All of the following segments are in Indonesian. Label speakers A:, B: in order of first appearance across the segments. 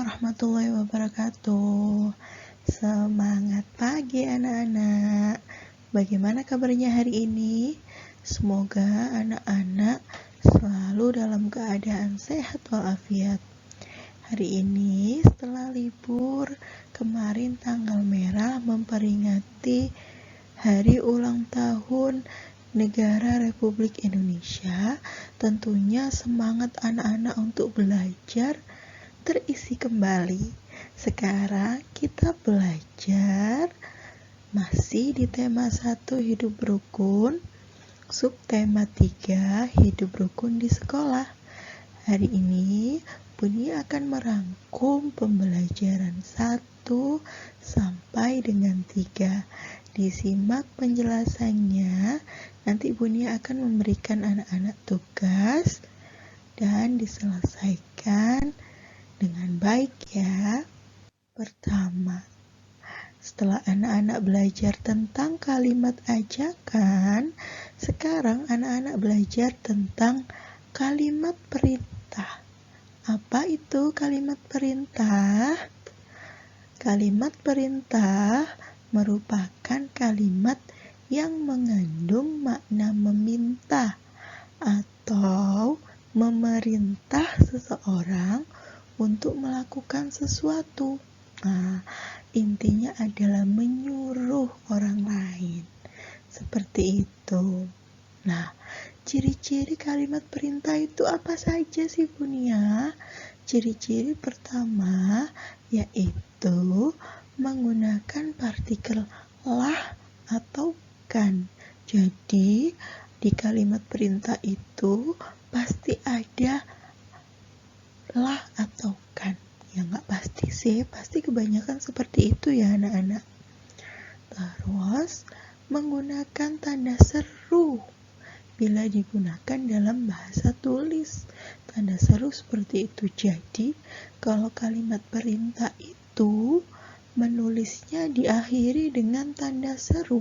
A: warahmatullahi wabarakatuh. Semangat pagi anak-anak. Bagaimana kabarnya hari ini? Semoga anak-anak selalu dalam keadaan sehat walafiat. Hari ini setelah libur, kemarin tanggal merah memperingati hari ulang tahun Negara Republik Indonesia. Tentunya semangat anak-anak untuk belajar terisi kembali. Sekarang kita belajar masih di tema 1 hidup rukun, subtema 3 hidup rukun di sekolah. Hari ini Buni akan merangkum pembelajaran 1 sampai dengan 3. Disimak penjelasannya. Nanti Buni akan memberikan anak-anak tugas dan diselesaikan dengan baik ya. Pertama, setelah anak-anak belajar tentang kalimat ajakan, sekarang anak-anak belajar tentang kalimat perintah. Apa itu kalimat perintah? Kalimat perintah merupakan kalimat yang mengandung makna meminta atau memerintah seseorang untuk melakukan sesuatu. Intinya adalah menyuruh orang lain. Seperti itu. Ciri-ciri kalimat perintah itu apa saja sih Bunia? Ciri-ciri pertama yaitu menggunakan partikel lah atau kan. Jadi di kalimat perintah itu pasti ada lah atau kan. Ya nggak pasti sih, pasti kebanyakan seperti itu ya anak-anak. Terus menggunakan tanda seru bila digunakan dalam bahasa tulis. Tanda seru seperti itu. Jadi kalau kalimat perintah itu menulisnya diakhiri dengan tanda seru.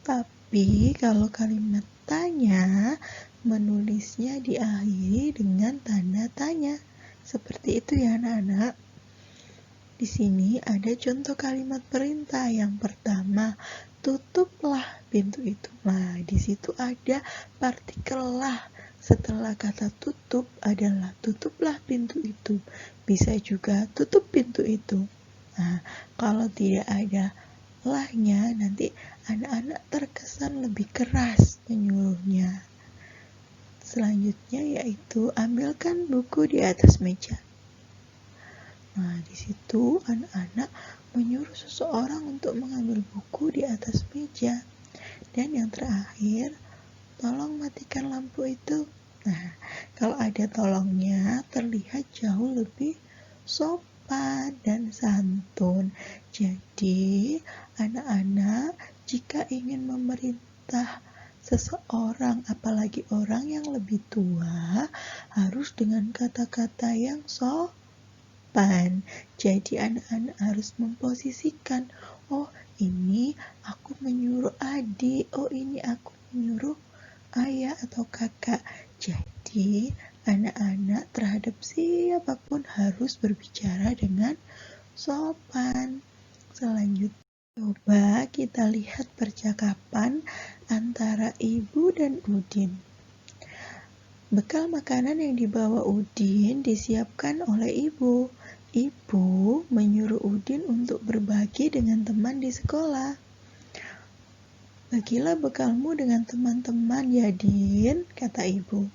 A: Tapi kalau kalimat tanya menulisnya diakhiri dengan tanda tanya. Seperti itu ya anak-anak. Di sini ada contoh kalimat perintah. Yang pertama, tutuplah pintu itu. Di situ ada partikel lah. Setelah kata tutup adalah tutuplah pintu itu. Bisa juga tutup pintu itu. Kalau tidak ada lahnya, nanti anak-anak terkesan lebih keras menyuruhnya. Selanjutnya yaitu ambilkan buku di atas meja. Di situ anak-anak menyuruh seseorang untuk mengambil buku di atas meja. Dan yang terakhir, tolong matikan lampu itu. Kalau ada tolongnya terlihat jauh lebih sopan dan santun. Jadi anak-anak jika ingin memerintah seseorang, apalagi orang yang lebih tua, harus dengan kata-kata yang sopan. Jadi anak-anak harus memposisikan, oh ini aku menyuruh adik, oh ini aku menyuruh ayah atau kakak. Jadi anak-anak terhadap siapapun harus berbicara dengan sopan. Selanjutnya, coba kita lihat percakapan antara Ibu dan Udin. Bekal makanan yang dibawa Udin disiapkan oleh Ibu. Ibu menyuruh Udin untuk berbagi dengan teman di sekolah. Bagilah bekalmu dengan teman-teman ya Din, kata Ibu.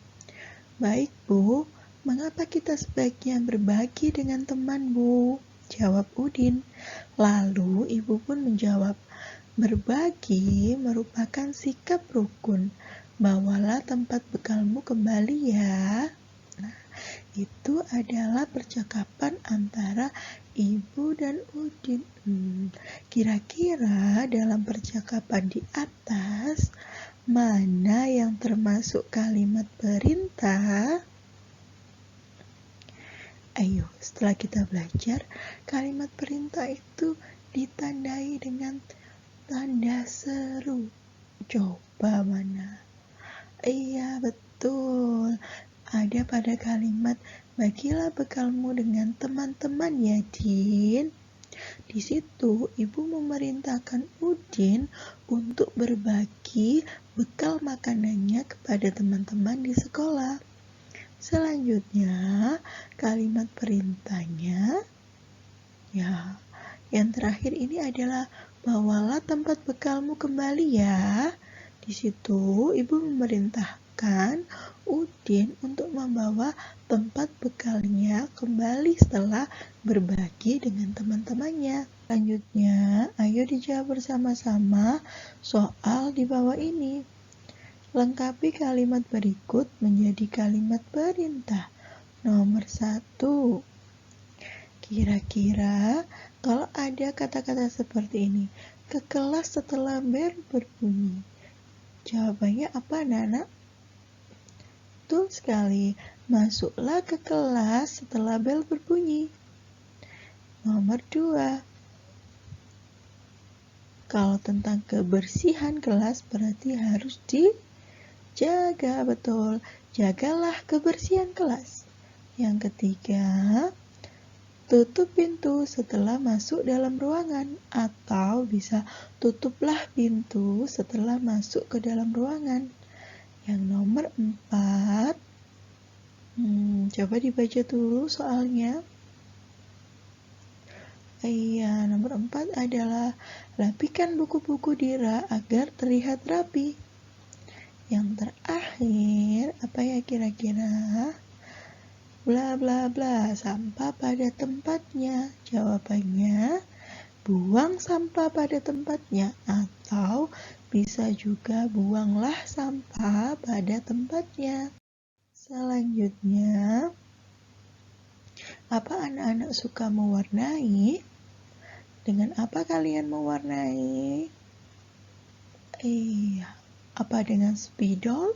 A: Baik Bu, mengapa kita sebaiknya berbagi dengan teman Bu? Jawab Udin. Lalu Ibu pun menjawab, berbagi merupakan sikap rukun. Bawalah tempat bekalmu kembali ya. Itu adalah percakapan antara Ibu dan Udin. Kira-kira dalam percakapan di atas, mana yang termasuk kalimat perintah? Ayo, setelah kita belajar, kalimat perintah itu ditandai dengan tanda seru. Coba mana? Iya, betul. Ada pada kalimat Bagilah bekalmu dengan teman-teman ya, Din. Di situ, ibu memerintahkan Udin untuk berbagi bekal makanannya kepada teman-teman di sekolah. Selanjutnya, kalimat perintahnya, ya, yang terakhir ini adalah bawalah tempat bekalmu kembali ya. Di situ, ibu memerintahkan Udin untuk membawa tempat bekalnya kembali setelah berbagi dengan teman-temannya. Selanjutnya, ayo dijawab bersama-sama soal di bawah ini. Lengkapi kalimat berikut menjadi kalimat perintah. Nomor 1. Kira-kira kalau ada kata-kata seperti ini, ke kelas setelah bel berbunyi. Jawabannya apa, anak-anak? Betul sekali, masuklah ke kelas setelah bel berbunyi. Nomor 2. Kalau tentang kebersihan kelas berarti harus dijaga, betul. Jagalah kebersihan kelas. Yang ketiga, tutup pintu setelah masuk dalam ruangan, atau bisa tutuplah pintu setelah masuk ke dalam ruangan. Yang nomor 4, coba dibaca dulu soalnya. Iya, nomor 4 adalah rapikan buku-buku di rak agar terlihat rapi. Yang terakhir, apa ya kira-kira? Bla bla bla, sampah pada tempatnya. Jawabannya, buang sampah pada tempatnya, atau bisa juga buanglah sampah pada tempatnya. Selanjutnya, apa anak-anak suka mewarnai? Dengan apa kalian mewarnai? Apa dengan spidol?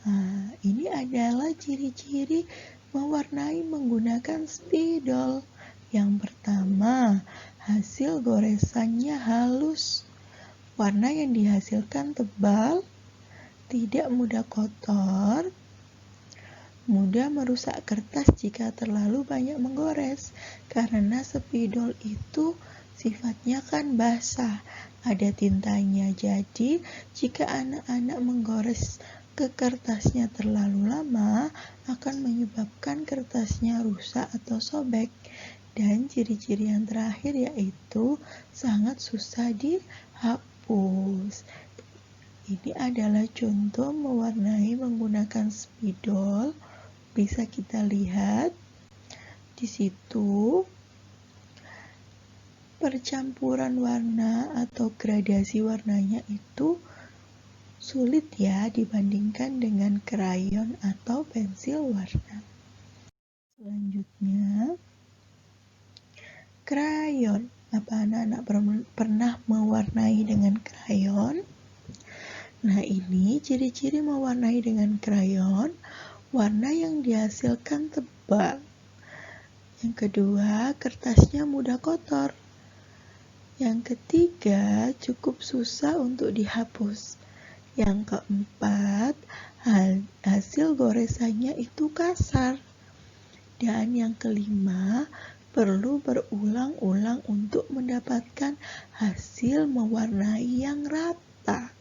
A: Nah, ini adalah ciri-ciri mewarnai menggunakan spidol. Yang pertama, hasil goresannya halus. Warna yang dihasilkan tebal, tidak mudah kotor, mudah merusak kertas jika terlalu banyak menggores. Karena spidol itu sifatnya kan basah, ada tintanya. Jadi, jika anak-anak menggores ke kertasnya terlalu lama, akan menyebabkan kertasnya rusak atau sobek. Dan ciri-ciri yang terakhir yaitu sangat susah dihapus. Ini adalah contoh mewarnai menggunakan spidol. Bisa kita lihat di situ percampuran warna atau gradasi warnanya itu sulit ya dibandingkan dengan krayon atau pensil warna. Selanjutnya, krayon. Apa anak-anak pernah mewarnai dengan krayon? Nah, ini ciri-ciri mewarnai dengan krayon. Warna yang dihasilkan tebal. Yang kedua, kertasnya mudah kotor. Yang ketiga, cukup susah untuk dihapus. Yang keempat, hasil goresannya itu kasar. Dan yang kelima, perlu berulang-ulang untuk mendapatkan hasil mewarnai yang rata.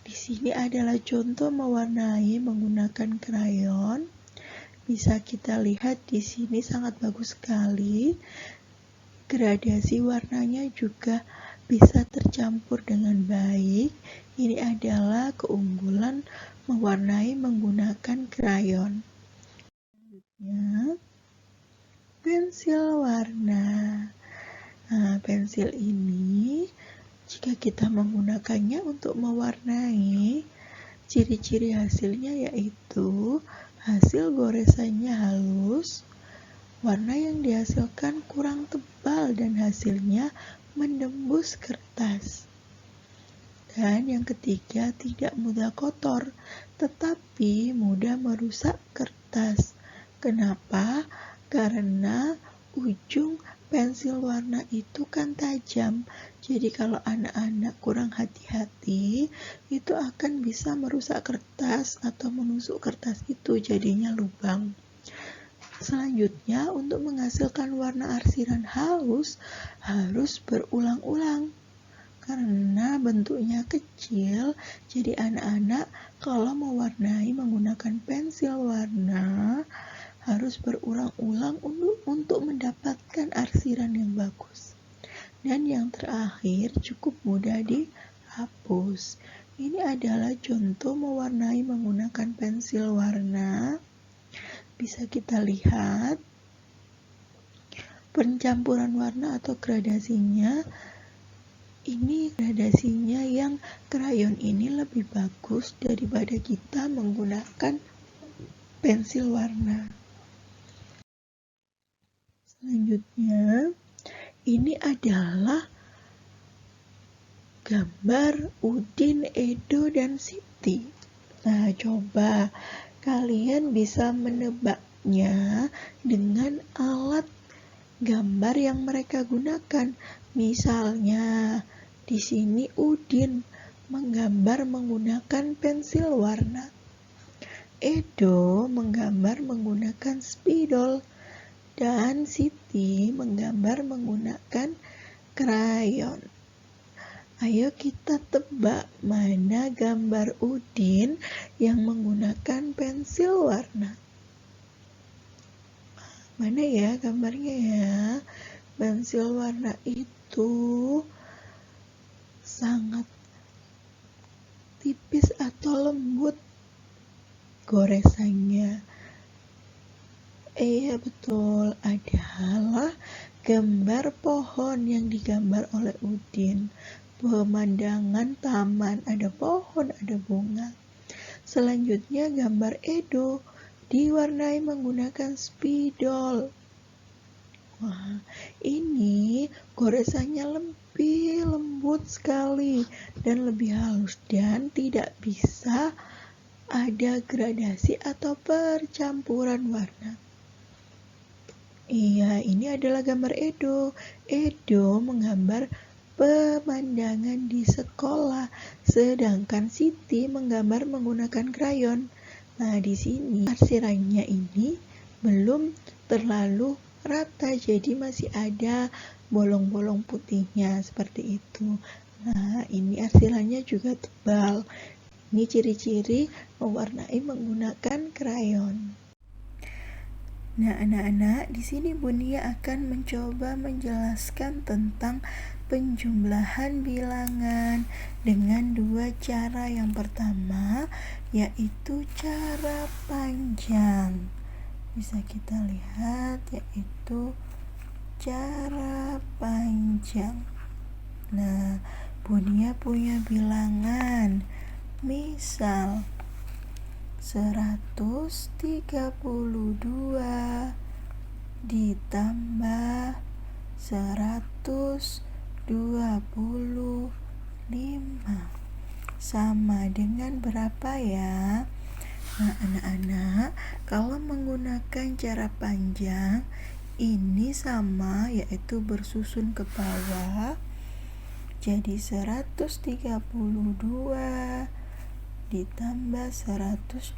A: Di sini adalah contoh mewarnai menggunakan krayon. Bisa kita lihat di sini sangat bagus sekali. Gradasi warnanya juga bisa tercampur dengan baik. Ini adalah keunggulan mewarnai menggunakan krayon. Selanjutnya, pensil warna. Nah, pensil ini jika kita menggunakannya untuk mewarnai, ciri-ciri hasilnya yaitu hasil goresannya halus, warna yang dihasilkan kurang tebal dan hasilnya menembus kertas. Dan yang ketiga, tidak mudah kotor, tetapi mudah merusak kertas. Kenapa? Karena ujung pensil warna itu kan tajam. Jadi kalau anak-anak kurang hati-hati, itu akan bisa merusak kertas atau menusuk kertas itu, jadinya lubang. Selanjutnya, untuk menghasilkan warna arsiran halus harus berulang-ulang. Karena bentuknya kecil, jadi anak-anak kalau mewarnai menggunakan pensil warna harus berulang-ulang untuk mendapatkan arsiran yang bagus. Dan yang terakhir, cukup mudah dihapus. Ini adalah contoh mewarnai menggunakan pensil warna. Bisa kita lihat pencampuran warna atau gradasinya. Ini gradasinya yang krayon ini lebih bagus daripada kita menggunakan pensil warna. Selanjutnya, ini adalah gambar Udin, Edo, dan Siti. Nah, coba kalian bisa menebaknya dengan alat gambar yang mereka gunakan. Misalnya, di sini Udin menggambar menggunakan pensil warna. Edo menggambar menggunakan spidol. Dan Siti menggambar menggunakan krayon. Ayo kita tebak mana gambar Udin yang menggunakan pensil warna. Mana ya gambarnya ya? Pensil warna itu sangat tipis atau lembut goresannya. Iya betul, adalah gambar pohon yang digambar oleh Udin. Pemandangan taman, ada pohon, ada bunga. Selanjutnya gambar Edo diwarnai menggunakan spidol. Wah, ini goresannya lebih lembut sekali dan lebih halus dan tidak bisa ada gradasi atau percampuran warna. Iya, ini adalah gambar Edo. Edo menggambar pemandangan di sekolah, sedangkan Siti menggambar menggunakan krayon. Nah, di sini arsirannya ini belum terlalu rata, jadi masih ada bolong-bolong putihnya seperti itu. Nah, ini arsirannya juga tebal. Ini ciri-ciri mewarnai menggunakan krayon. Nah, anak-anak, di sini Bunia akan mencoba menjelaskan tentang penjumlahan bilangan dengan dua cara. Yang pertama, yaitu cara panjang. Bisa kita lihat, yaitu cara panjang. Nah, Bunia punya bilangan. Misal 132 ditambah 125 sama dengan berapa ya? Nah, anak-anak, kalau menggunakan cara panjang ini sama, yaitu bersusun ke bawah. Jadi 132 ditambah 125.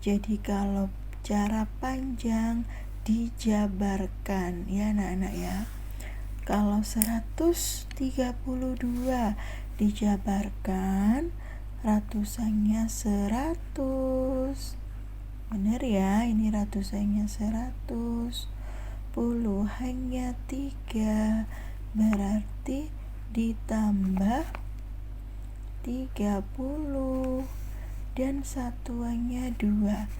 A: Jadi kalau cara panjang dijabarkan ya anak-anak ya. Kalau 132 dijabarkan ratusannya 100. Benar ya, ini ratusannya 100. Puluhannya 3. Berarti ditambah 30 dan satuannya 2,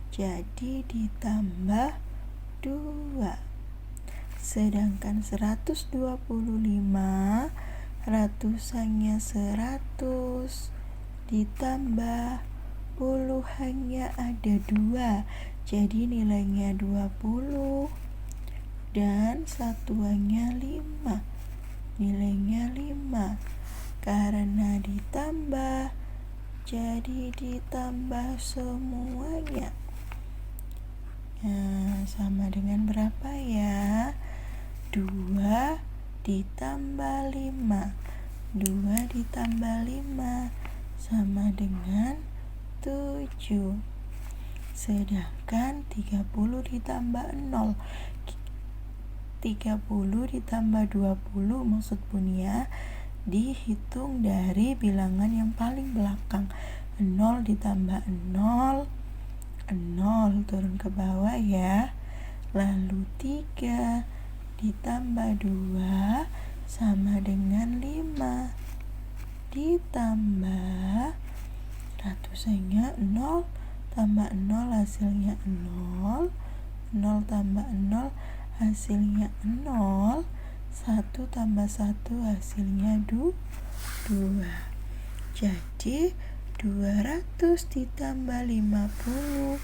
A: jadi ditambah 2. Sedangkan 125 ratusannya 100 ditambah puluhannya ada 2, jadi nilainya 20 dan satuannya 5, nilainya 5. Karena ditambah, jadi ditambah semuanya. Nah, sama dengan berapa ya? 2 ditambah 5. 2 ditambah 5 sama dengan 7. Sedangkan 30 ditambah 0, 30 ditambah 20 maksud Bunia dihitung dari bilangan yang paling belakang. 0 ditambah 0, 0 turun ke bawah ya. Lalu 3 ditambah 2 sama dengan 5. Ditambah ratusannya 0 tambah 0 hasilnya 0, 0 tambah 0 hasilnya 0, 1 tambah 1 hasilnya 2. Jadi 200 ditambah 50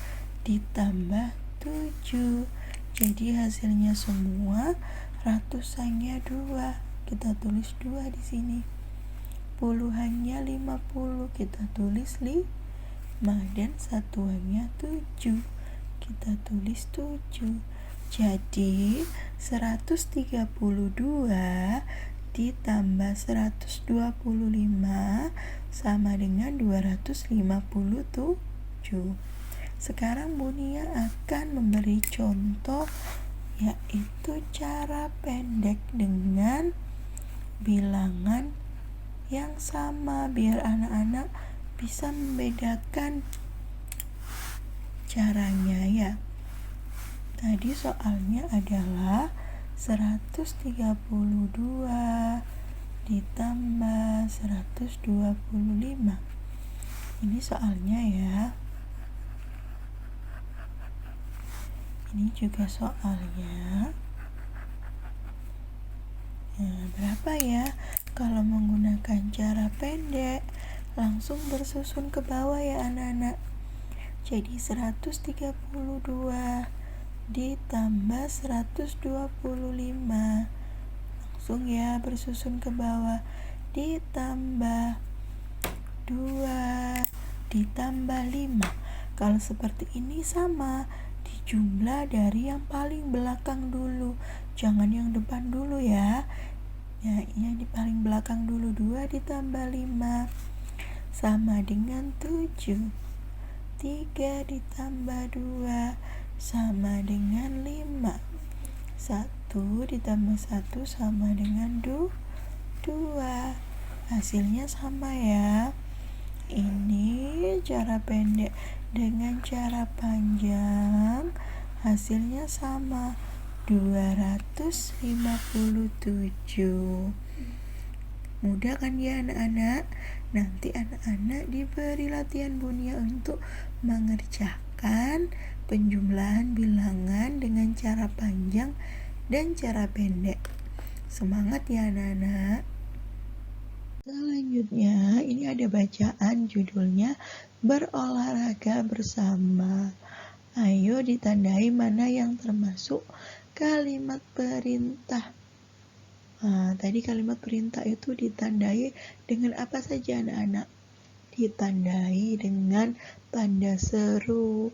A: ditambah 7. Jadi hasilnya semua ratusannya 2. Kita tulis 2 di sini. Puluhannya 50, kita tulis 5, dan satuannya 7, kita tulis 7. Jadi 132 ditambah 125 sama dengan 257. Sekarang Bunia akan memberi contoh, yaitu cara pendek dengan bilangan yang sama biar anak-anak bisa membedakan caranya ya. Tadi soalnya adalah 132 ditambah 125. Ini soalnya ya. Ini juga soalnya. Nah, berapa ya? Kalau menggunakan cara pendek, langsung bersusun ke bawah ya anak-anak. Jadi 132 ditambah 125. Langsung ya bersusun ke bawah. Ditambah 2 ditambah 5. Kalau seperti ini sama, dijumlah dari yang paling belakang dulu. Jangan yang depan dulu ya. Ya, yang di paling belakang dulu. 2 ditambah 5 sama dengan 7. 3 ditambah 2 sama dengan 5. 1 ditambah 1 sama dengan 2. Hasilnya sama ya. Ini cara pendek. Dengan cara panjang hasilnya sama, 257. Mudah kan ya anak-anak? Nanti anak-anak diberi latihan Bunia untuk mengerjakan penjumlahan bilangan dengan cara panjang dan cara pendek. Semangat ya anak-anak. Selanjutnya ini ada bacaan judulnya berolahraga bersama. Ayo ditandai mana yang termasuk kalimat perintah. Nah, tadi kalimat perintah itu ditandai dengan apa saja anak-anak? Ditandai dengan tanda seru,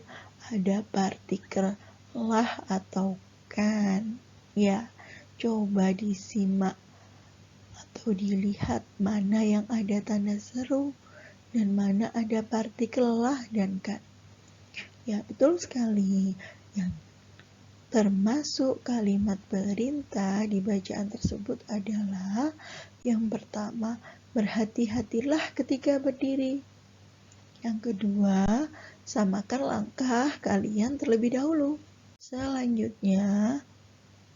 A: ada partikel lah atau kan. Ya, coba disimak atau dilihat mana yang ada tanda seru dan mana ada partikel lah dan kan. Ya, betul sekali. Yang termasuk kalimat perintah di bacaan tersebut adalah yang pertama, berhati-hatilah ketika berdiri. Yang kedua, samakan langkah kalian terlebih dahulu. Selanjutnya,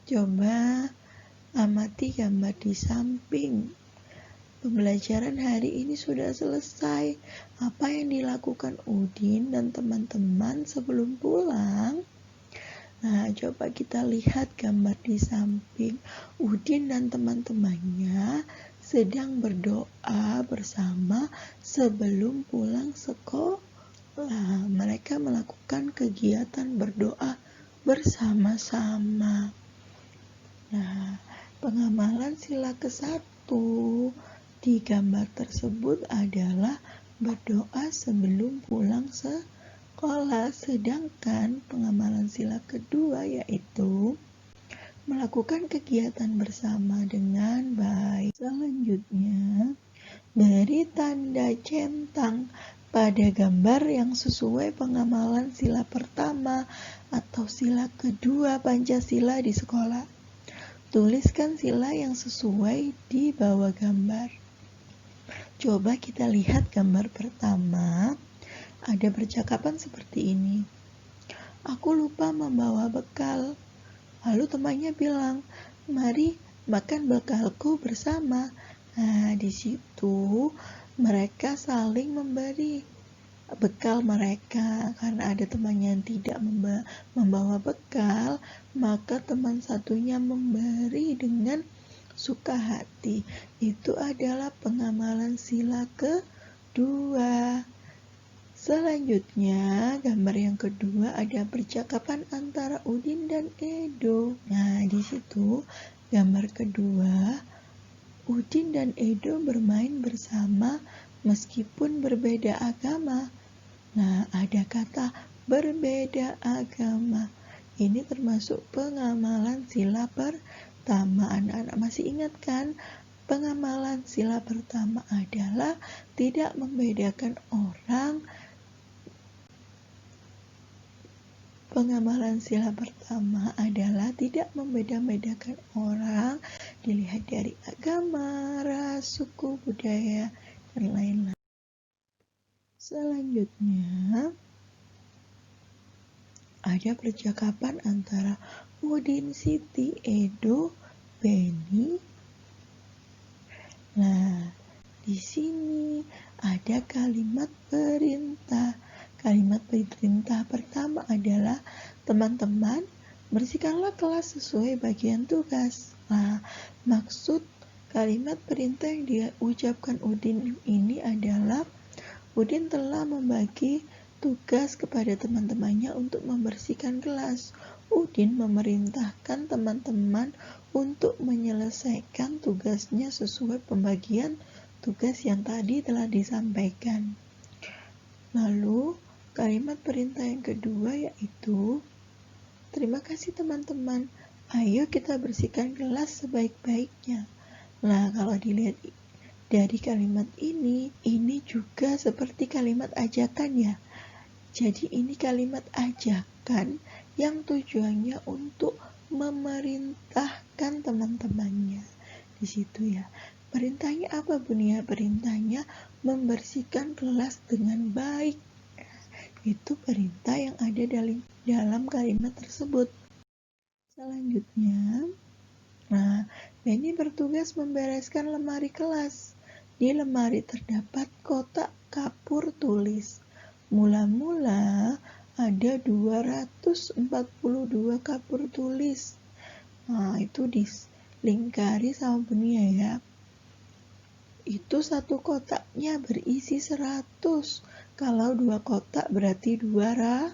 A: coba amati gambar di samping. Pembelajaran hari ini sudah selesai. Apa yang dilakukan Udin dan teman-teman sebelum pulang? Nah, coba kita lihat gambar di samping. Udin dan teman-temannya sedang berdoa bersama sebelum pulang sekolah. Mereka melakukan kegiatan berdoa bersama-sama. Nah, pengamalan sila ke-1 di gambar tersebut adalah berdoa sebelum pulang sekolah. Sedangkan pengamalan sila kedua yaitu melakukan kegiatan bersama dengan baik. Selanjutnya, beri tanda centang pada gambar yang sesuai pengamalan sila pertama atau sila kedua Pancasila di sekolah. Tuliskan sila yang sesuai di bawah gambar. Coba kita lihat gambar pertama. Ada percakapan seperti ini. Aku lupa membawa bekal. Lalu temannya bilang, mari makan bekalku bersama. Nah, di situ mereka saling memberi bekal mereka. Karena ada temannya yang tidak membawa bekal, maka teman satunya memberi dengan suka hati. Itu adalah pengamalan sila kedua. Selanjutnya, gambar yang kedua ada percakapan antara Udin dan Edo. Nah, di situ gambar kedua, Udin dan Edo bermain bersama meskipun berbeda agama. Nah, ada kata berbeda agama. Ini termasuk pengamalan sila pertama. Anak-anak masih ingat kan? Pengamalan sila pertama adalah tidak membedakan orang. Pengamalan sila pertama adalah tidak membeda-bedakan orang, dilihat dari agama, ras, suku, budaya, dan lain-lain. Selanjutnya, ada percakapan antara Udin, Siti, Edo, Beni. Nah, di sini ada kalimat perintah. Kalimat perintah pertama adalah, teman-teman, bersihkanlah kelas sesuai bagian tugas. Nah, maksud kalimat perintah yang diucapkan Udin ini adalah, Udin telah membagi tugas kepada teman-temannya untuk membersihkan kelas. Udin memerintahkan teman-teman untuk menyelesaikan tugasnya sesuai pembagian tugas yang tadi telah disampaikan. Lalu, kalimat perintah yang kedua yaitu, terima kasih teman-teman, ayo kita bersihkan kelas sebaik-baiknya. Nah, kalau dilihat dari kalimat ini juga seperti kalimat ajakan ya. Jadi ini kalimat ajakan yang tujuannya untuk memerintahkan teman-temannya. Di situ ya. Perintahnya apa Bunia? Perintahnya membersihkan kelas dengan baik. Itu perintah yang ada dalam kalimat tersebut. Selanjutnya, Beni bertugas membereskan lemari kelas. Di lemari terdapat kotak kapur tulis. Mula-mula ada 242 kapur tulis. Nah, itu dilingkari sama Bunia ya. Itu satu kotaknya berisi 100. Kalau 2 kotak berarti 200.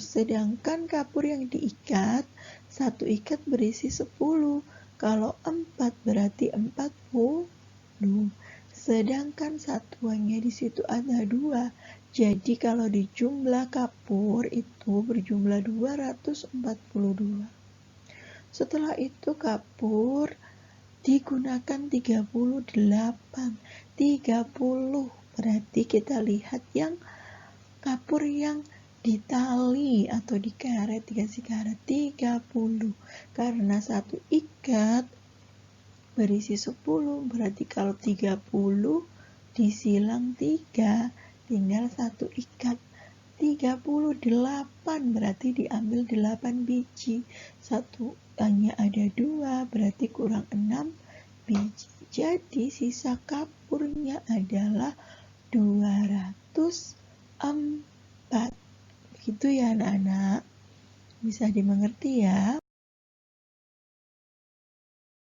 A: Sedangkan kapur yang diikat, satu ikat berisi 10. Kalau 4 berarti 40. Sedangkan satuannya di situ ada 2. Jadi kalau dijumlah kapur itu berjumlah 242. Setelah itu kapur digunakan 38. 30 berarti kita lihat yang kapur yang ditali atau dikaret, dikasih karet 30. Karena satu ikat berisi 10, berarti kalau 30 disilang 3, tinggal satu ikat. 38 berarti diambil 8 biji. Satuannya ada 2, berarti kurang 6 biji. Jadi sisa kapurnya adalah 204. Begitu ya anak-anak. Bisa dimengerti ya.